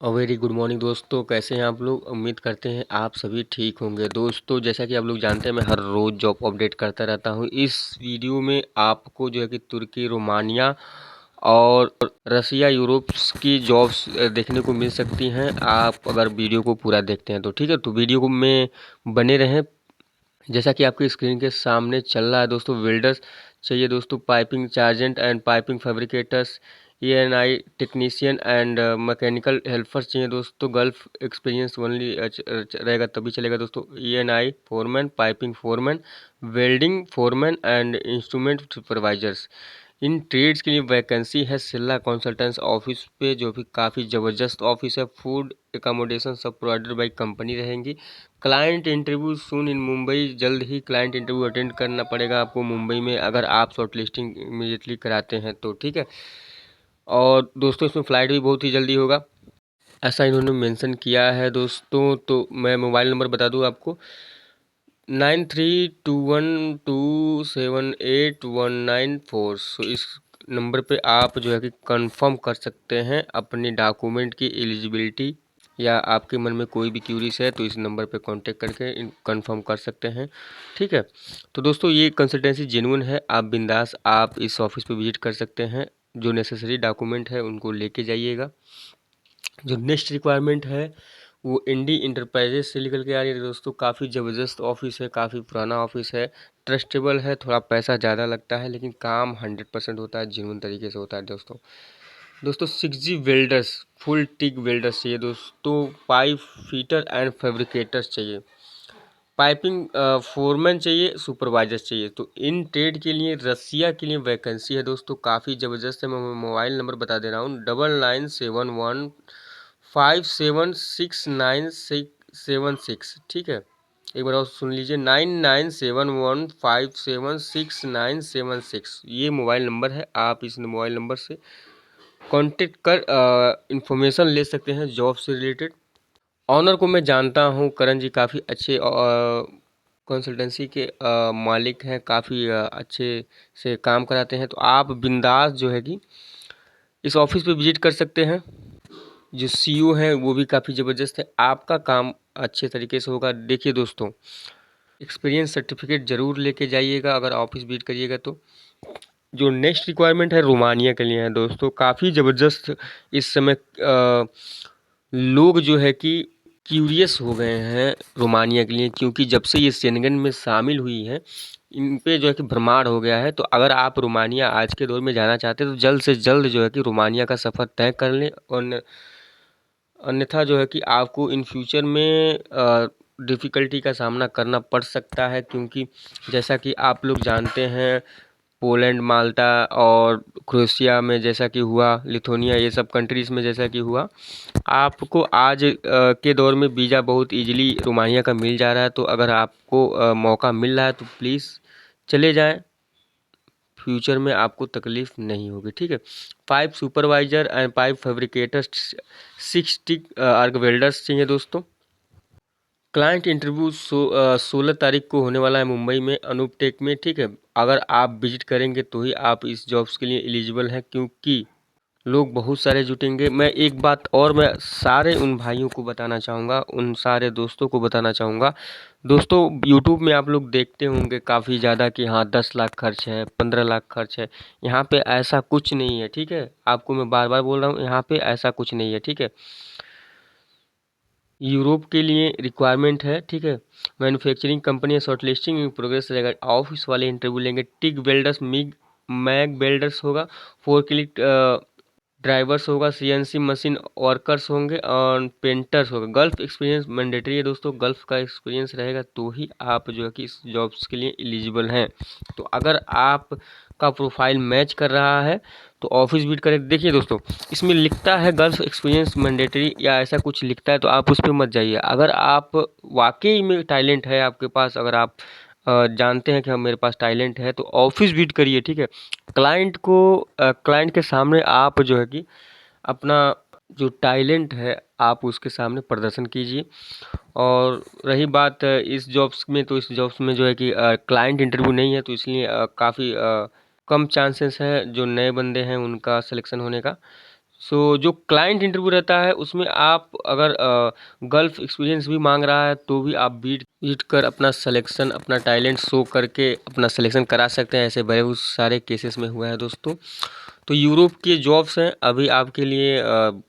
Very good morning दोस्तों, कैसे हैं आप लोग। उम्मीद करते हैं आप सभी ठीक होंगे। दोस्तों, जैसा कि आप लोग जानते हैं, मैं हर रोज़ जॉब अपडेट करता रहता हूं। इस वीडियो में आपको जो है कि तुर्की, रोमानिया और रसिया, यूरोप की जॉब्स देखने को मिल सकती हैं, आप अगर वीडियो को पूरा देखते हैं तो। ठीक है, तो वीडियो को में बने रहें। जैसा कि आपकी स्क्रीन के सामने चल रहा है दोस्तों, वेल्डर्स चाहिए दोस्तों, piping चार्जेंट and piping fabricators, ENI technician and mechanical helpers चाहिए दोस्तों। गल्फ एक्सपीरियंस ओनली रहेगा तभी चलेगा दोस्तों। ENI foreman, piping foreman, welding foreman and instrument supervisors. इन ट्रेड्स के लिए वैकेंसी है सिल्ला कंसल्टेंस ऑफिस पे, जो भी काफ़ी ज़बरदस्त ऑफिस है। फूड एकोमोडेशन सब प्रोवाइडेड बाई कंपनी रहेंगी। क्लाइंट इंटरव्यू सून इन मुंबई, जल्द ही क्लाइंट इंटरव्यू अटेंड करना पड़ेगा आपको मुंबई में, अगर आप शॉर्ट लिस्टिंग इमीडिएटली कराते हैं तो। ठीक है, और दोस्तों इसमें फ़्लाइट भी बहुत ही जल्दी होगा, ऐसा इन्होंने मेंशन किया है दोस्तों। तो मैं मोबाइल नंबर बता दूं आपको, 9321278194। सो इस नंबर पे आप जो है कि कंफर्म कर सकते हैं अपनी डॉक्यूमेंट की एलिजिबिलिटी, या आपके मन में कोई भी क्यूरीज है तो इस नंबर पे कांटेक्ट करके कंफर्म कर सकते हैं। ठीक है, तो दोस्तों ये कंसल्टेंसी जेन्युइन है, आप बिंदास आप इस ऑफिस पे विजिट कर सकते हैं। जो नेसेसरी डॉक्यूमेंट है उनको लेके जाइएगा। जो नेक्स्ट रिक्वायरमेंट है वो इंडी इंटरप्राइजेस से निकल के आ रही है दोस्तों। काफ़ी ज़बरदस्त ऑफिस है, काफ़ी पुराना ऑफिस है, ट्रस्टेबल है। थोड़ा पैसा ज़्यादा लगता है लेकिन काम 100% होता है, जेन्युइन तरीके से होता है दोस्तों। दोस्तों 6G वेल्डर्स, फुल टिक वेल्डर्स चाहिए दोस्तों। पाइप फिटर एंड फैब्रिकेटर्स चाहिए। पाइपिंग फोरमैन चाहिए, सुपरवाइजर चाहिए। तो इन ट्रेड के लिए रसिया के लिए वैकेंसी है दोस्तों, काफ़ी ज़बरदस्त है। मैं मोबाइल नंबर बता दे रहा हूँ, 9971576696। ठीक है, एक बार और सुन लीजिए, 9971576696। ये मोबाइल नंबर है, आप इस मोबाइल नंबर से कांटेक्ट कर इंफॉर्मेशन ले सकते हैं जॉब से रिलेटेड। ऑनर को मैं जानता हूँ, करण जी काफ़ी अच्छे कंसल्टेंसी के मालिक हैं, काफ़ी अच्छे से काम कराते हैं। तो आप बिंदास जो है कि इस ऑफिस पे विजिट कर सकते हैं। जो CEO हैं वो भी काफ़ी ज़बरदस्त है, आपका काम अच्छे तरीके से होगा। देखिए दोस्तों, एक्सपीरियंस सर्टिफिकेट ज़रूर लेके जाइएगा अगर ऑफिस विजिट करिएगा तो। जो नेक्स्ट रिक्वायरमेंट है रोमानिया के लिए है दोस्तों, काफ़ी ज़बरदस्त इस समय लोग जो है कि क्यूरियस हो गए हैं रोमानिया के लिए, क्योंकि जब से ये शेंगन में शामिल हुई है इन पे जो है कि भ्रमार हो गया है। तो अगर आप रोमानिया आज के दौर में जाना चाहते हैं तो जल्द से जल्द जो है कि रोमानिया का सफ़र तय कर लें, और अन्यथा जो है कि आपको इन फ्यूचर में डिफ़िकल्टी का सामना करना पड़ सकता है। क्योंकि जैसा कि आप लोग जानते हैं, पोलैंड, माल्टा और क्रोएशिया में जैसा कि हुआ, लिथुआनिया, ये सब कंट्रीज़ में जैसा कि हुआ, आपको आज के दौर में वीज़ा बहुत इजीली रोमानिया का मिल जा रहा है। तो अगर आपको मौका मिल रहा है तो प्लीज़ चले जाएं, फ्यूचर में आपको तकलीफ नहीं होगी। ठीक है, pipe supervisor and pipe fabricator, 6 arc welders चाहिए दोस्तों। क्लाइंट इंटरव्यू 16 तारीख को होने वाला है मुंबई में, अनूप टेक में। ठीक है, अगर आप विजिट करेंगे तो ही आप इस जॉब्स के लिए एलिजिबल हैं, क्योंकि लोग बहुत सारे जुटेंगे। मैं एक बात और मैं सारे उन भाइयों को बताना चाहूँगा, उन सारे दोस्तों को बताना चाहूँगा। दोस्तों यूट्यूब में आप लोग देखते होंगे काफ़ी ज़्यादा कि हाँ 10 लाख खर्च है, 15 लाख खर्च है। यहाँ पे ऐसा कुछ नहीं है। ठीक है, आपको मैं बार बार बोल रहा हूँ, यहाँ पे ऐसा कुछ नहीं है। ठीक है, यूरोप के लिए रिक्वायरमेंट है। ठीक है, manufacturing company short listing in progress रहेगा, ऑफिस वाले इंटरव्यू लेंगे। टिक वेल्डर्स, मैग वेल्डर्स होगा, फोर क्लिक ड्राइवर्स होगा, CNC मशीन वर्कर्स होंगे और पेंटर्स होगा। गल्फ एक्सपीरियंस मैंडेटरी है दोस्तों, गल्फ का एक्सपीरियंस रहेगा तो ही आप जो है कि इस जॉब्स के लिए एलिजिबल हैं। तो अगर आप का प्रोफाइल मैच कर रहा है तो ऑफिस विजिट करें। देखिए दोस्तों, इसमें लिखता है गल्फ एक्सपीरियंस मैंडेटरी या ऐसा कुछ लिखता है तो आप उस पर मत जाइए। अगर आप वाकई में टैलेंट है आपके पास, अगर आप जानते हैं कि हम मेरे पास टैलेंट है तो ऑफिस विजिट करिए। ठीक है, क्लाइंट के सामने आप जो है कि अपना जो टैलेंट है आप उसके सामने प्रदर्शन कीजिए। और रही बात इस जॉब्स में, तो इस जॉब्स में जो है कि क्लाइंट इंटरव्यू नहीं है, तो इसलिए काफ़ी कम चांसेस है जो नए बंदे हैं उनका सिलेक्शन होने का। सो जो क्लाइंट इंटरव्यू रहता है उसमें आप अगर गल्फ एक्सपीरियंस भी मांग रहा है तो भी आप बीट कर अपना सिलेक्शन, अपना टैलेंट शो करके अपना सिलेक्शन करा सकते हैं। ऐसे बहुत सारे केसेस में हुआ है दोस्तों। तो यूरोप के जॉब्स हैं अभी आपके लिए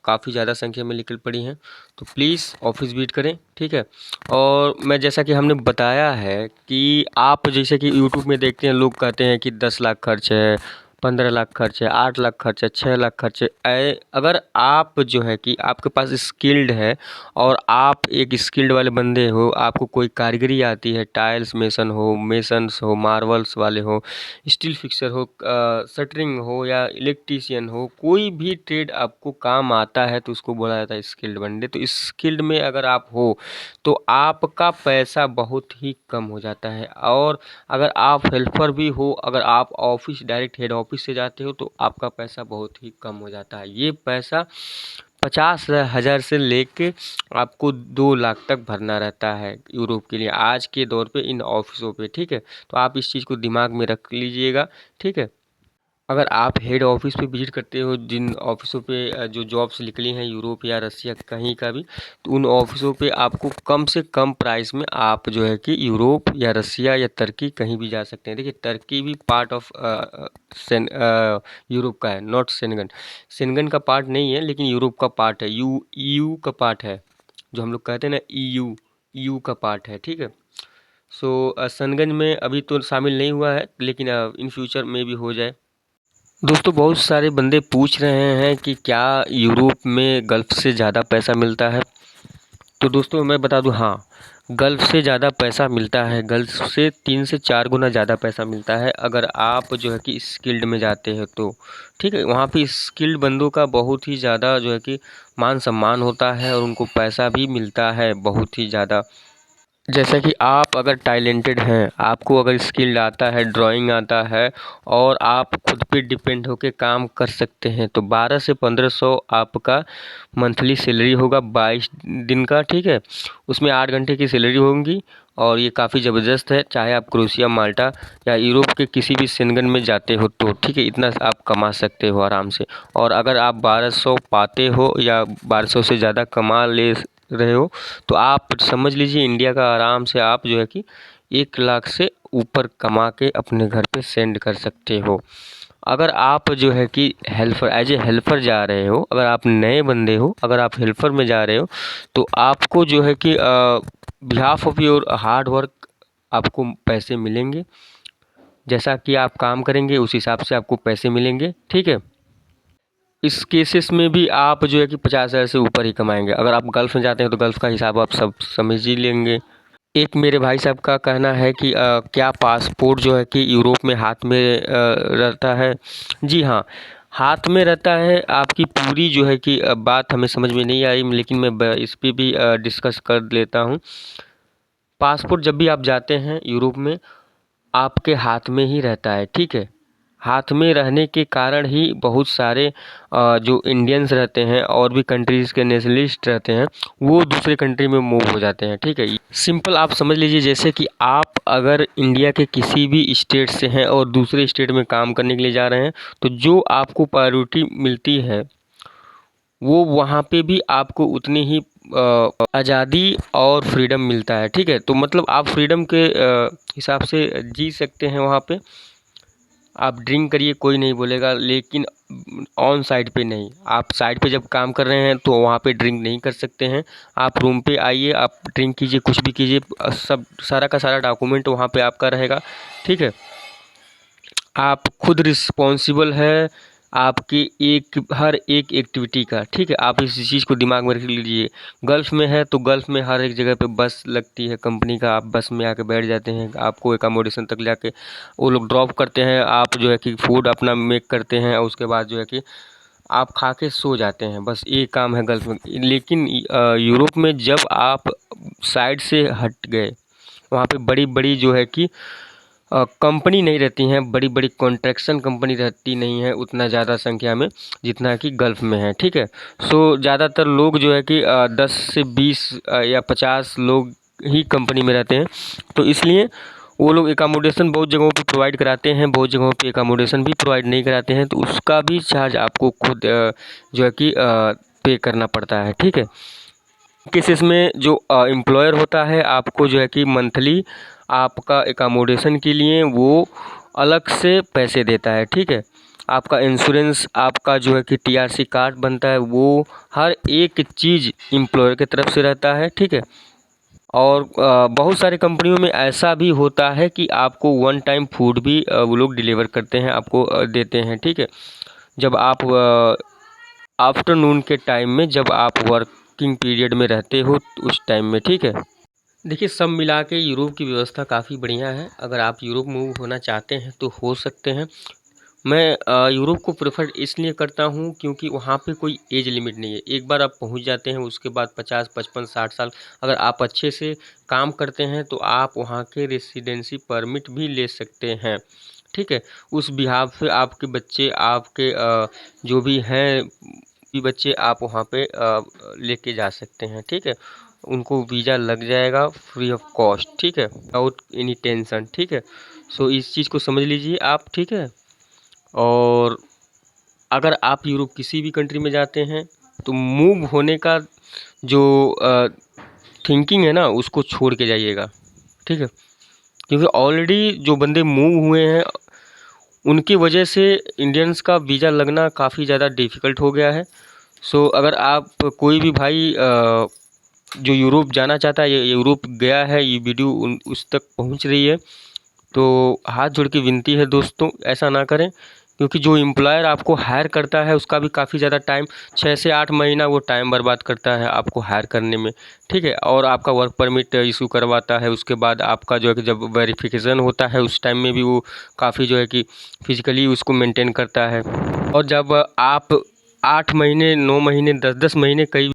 काफ़ी ज़्यादा संख्या में निकल पड़ी हैं, तो प्लीज़ ऑफिस विजिट करें, ठीक है। और मैं जैसा कि हमने बताया है कि आप जैसे कि यूट्यूब में देखते हैं, लोग कहते हैं कि 10 लाख खर्च है, 15 लाख खर्च है, 8 लाख खर्च है, 6 लाख खर्च है। अगर आप जो है कि आपके पास स्किल्ड है और आप एक स्किल्ड वाले बंदे हो, आपको कोई कारीगरी आती है, टाइल्स मेसन हो, मेसन्स हो, मार्बल्स वाले हो, स्टील फिक्सर हो, शटरिंग हो या इलेक्ट्रीशियन हो, कोई भी ट्रेड आपको काम आता है तो उसको बोला जाता है स्किल्ड बंदे। तो इस स्किल्ड में अगर आप हो तो आपका पैसा बहुत ही कम हो जाता है। और अगर आप हेल्पर भी हो, अगर आप ऑफिस डायरेक्ट हेड ऑफिस से जाते हो तो आपका पैसा बहुत ही कम हो जाता है। ये पैसा 50,000 से लेके आपको 2 लाख तक भरना रहता है यूरोप के लिए आज के दौर पे इन ऑफिसों पे, ठीक है। तो आप इस चीज़ को दिमाग में रख लीजिएगा, ठीक है। अगर आप हेड ऑफिस पे विजिट करते हो, जिन ऑफिसों पे जो जॉब्स निकली हैं यूरोप या रसिया कहीं का भी, तो उन ऑफिसों पे आपको कम से कम प्राइस में आप जो है कि यूरोप या रसिया या तुर्की कहीं भी जा सकते हैं। देखिए तुर्की भी पार्ट ऑफ यूरोप का है, नॉट शेंगन। शेंगन का पार्ट नहीं है लेकिन यूरोप का पार्ट है, ईयू का पार्ट है। जो हम लोग कहते हैं ना ईयू का पार्ट है, ठीक है। सो शेंगन में अभी तो शामिल नहीं हुआ है लेकिन इन फ्यूचर में भी हो जाए। दोस्तों बहुत सारे बंदे पूछ रहे हैं कि क्या यूरोप में गल्फ़ से ज़्यादा पैसा मिलता है। तो दोस्तों मैं बता दूं, हाँ, गल्फ़ से ज़्यादा पैसा मिलता है। गल्फ़ से 3 से 4 गुना ज़्यादा पैसा मिलता है अगर आप जो है कि स्किल्ड में जाते हैं तो, ठीक है। वहाँ पे स्किल्ड बंदों का बहुत ही ज़्यादा जो है कि मान सम्मान होता है और उनको पैसा भी मिलता है बहुत ही ज़्यादा। जैसा कि आप अगर टैलेंटेड हैं, आपको अगर स्किल आता है, ड्राइंग आता है और आप खुद पे डिपेंड होके काम कर सकते हैं तो 12 से 1500 आपका मंथली सैलरी होगा 22 दिन का, ठीक है। उसमें 8 घंटे की सैलरी होगी और ये काफ़ी ज़बरदस्त है। चाहे आप क्रोएशिया, माल्टा या यूरोप के किसी भी शेंगन में जाते हो तो, ठीक है, इतना आप कमा सकते हो आराम से। और अगर आप 1200 पाते हो या 1200 से ज़्यादा कमा ले रहे हो तो आप समझ लीजिए इंडिया का आराम से आप जो है कि 1 लाख से ऊपर कमा के अपने घर पे सेंड कर सकते हो। अगर आप जो है कि हेल्पर, एज ए हेल्पर जा रहे हो, अगर आप नए बंदे हो, अगर आप हेल्पर में जा रहे हो तो आपको जो है कि behalf of your hard work आपको पैसे मिलेंगे। जैसा कि आप काम करेंगे उस हिसाब से आपको पैसे मिलेंगे, ठीक है। इस केसेस में भी आप जो है कि 50,000 से ऊपर ही कमाएंगे। अगर आप गल्फ़ में जाते हैं तो गल्फ़ का हिसाब आप सब समझ ही लेंगे। एक मेरे भाई साहब का कहना है कि क्या पासपोर्ट जो है कि यूरोप में हाथ में रहता है। जी हाँ, हाथ में रहता है। आपकी पूरी जो है कि बात हमें समझ में नहीं आई लेकिन मैं इस पे भी डिस्कस कर लेता हूँ। पासपोर्ट जब भी आप जाते हैं यूरोप में आपके हाथ में ही रहता है, ठीक है। हाथ में रहने के कारण ही बहुत सारे जो इंडियंस रहते हैं और भी कंट्रीज़ के नेशनलिस्ट रहते हैं वो दूसरे कंट्री में मूव हो जाते हैं, ठीक है। सिंपल आप समझ लीजिए जैसे कि आप अगर इंडिया के किसी भी स्टेट से हैं और दूसरे स्टेट में काम करने के लिए जा रहे हैं तो जो आपको प्रायोरिटी मिलती है वो वहाँ पे भी आपको उतनी ही आज़ादी और फ्रीडम मिलता है, ठीक है। तो मतलब आप फ्रीडम के हिसाब से जी सकते हैं वहाँ पे। आप ड्रिंक करिए कोई नहीं बोलेगा लेकिन ऑन साइट पे नहीं। आप साइट पे जब काम कर रहे हैं तो वहाँ पे ड्रिंक नहीं कर सकते हैं। आप रूम पे आइए, आप ड्रिंक कीजिए, कुछ भी कीजिए, सब सारा का सारा डॉक्यूमेंट वहाँ पे आपका रहेगा, ठीक है। आप खुद रिस्पॉन्सिबल है आपकी हर एक एक्टिविटी का, ठीक है। आप इस चीज़ को दिमाग में रख लीजिए। गल्फ़ में है तो गल्फ़ में हर एक जगह पे बस लगती है कंपनी का, आप बस में आके बैठ जाते हैं, आपको एकोमोडेशन तक जाके वो लोग ड्रॉप करते हैं। आप जो है कि फूड अपना मेक करते हैं और उसके बाद जो है कि आप खा के सो जाते हैं, बस ये काम है गल्फ़ में। लेकिन यूरोप में जब आप साइड से हट गए वहाँ पे बड़ी बड़ी जो है कि कंपनी नहीं रहती हैं, बड़ी बड़ी कॉन्ट्रैक्शन कंपनी रहती नहीं है उतना ज़्यादा संख्या में जितना कि गल्फ़ में है, ठीक है। सो ज़्यादातर लोग जो है कि 10 से 20 या 50 लोग ही कंपनी में रहते हैं। तो इसलिए वो लोग एकोमोडेशन बहुत जगहों पे प्रोवाइड कराते हैं, बहुत जगहों पे एकोमोडेशन भी प्रोवाइड नहीं कराते हैं, तो उसका भी चार्ज आपको खुद जो है कि पे करना पड़ता है। ठीक है, केसेस में जो एम्प्लॉयर होता है आपको जो है कि मंथली आपका एकोमोडेशन के लिए वो अलग से पैसे देता है। ठीक है, आपका इंश्योरेंस, आपका जो है कि टीआरसी कार्ड बनता है, वो हर एक चीज़ एम्प्लॉयर की तरफ से रहता है। ठीक है, और बहुत सारी कंपनियों में ऐसा भी होता है कि आपको वन टाइम फूड भी वो लोग डिलीवर करते हैं, आपको देते हैं। ठीक है, जब आप आफ्टरनून के टाइम में, जब आप वर्किंग पीरियड में रहते हो उस टाइम में। ठीक है, देखिए सब मिला के यूरोप की व्यवस्था काफ़ी बढ़िया है। अगर आप यूरोप मूव होना चाहते हैं तो हो सकते हैं। मैं यूरोप को प्रेफर इसलिए करता हूँ क्योंकि वहाँ पे कोई एज लिमिट नहीं है। एक बार आप पहुँच जाते हैं, उसके बाद 50, 55, 60 साल अगर आप अच्छे से काम करते हैं तो आप वहाँ के रेसिडेंसी परमिट भी ले सकते हैं। ठीक है, उस बिहाफ पे आपके बच्चे, आपके जो भी हैं भी बच्चे, आप वहाँ पे लेके जा सकते हैं। ठीक है, उनको वीज़ा लग जाएगा फ्री ऑफ कॉस्ट। ठीक है, विदाउट एनी टेंशन। ठीक है, सो इस चीज़ को समझ लीजिए आप। ठीक है, और अगर आप यूरोप किसी भी कंट्री में जाते हैं तो मूव होने का जो थिंकिंग है ना, उसको छोड़ के जाइएगा। ठीक है, क्योंकि ऑलरेडी जो बंदे मूव हुए हैं उनकी वजह से इंडियंस का वीज़ा लगना काफ़ी ज़्यादा डिफ़िकल्ट हो गया है। सो अगर आप कोई भी भाई जो यूरोप जाना चाहता है, ये यूरोप गया है, ये वीडियो उस तक पहुंच रही है, तो हाथ जोड़ के विनती है दोस्तों, ऐसा ना करें। क्योंकि जो एम्प्लॉयर आपको हायर करता है उसका भी काफ़ी ज़्यादा टाइम, 6 से 8 महीना वो टाइम बर्बाद करता है आपको हायर करने में। ठीक है, और आपका वर्क परमिट इशू करवाता है, उसके बाद आपका जो है कि जब वेरिफिकेशन होता है उस टाइम में भी वो काफ़ी जो है कि फिजिकली उसको मेंटेन करता है। और जब आप 8 महीने, 9 महीने, 10-10 महीने, कई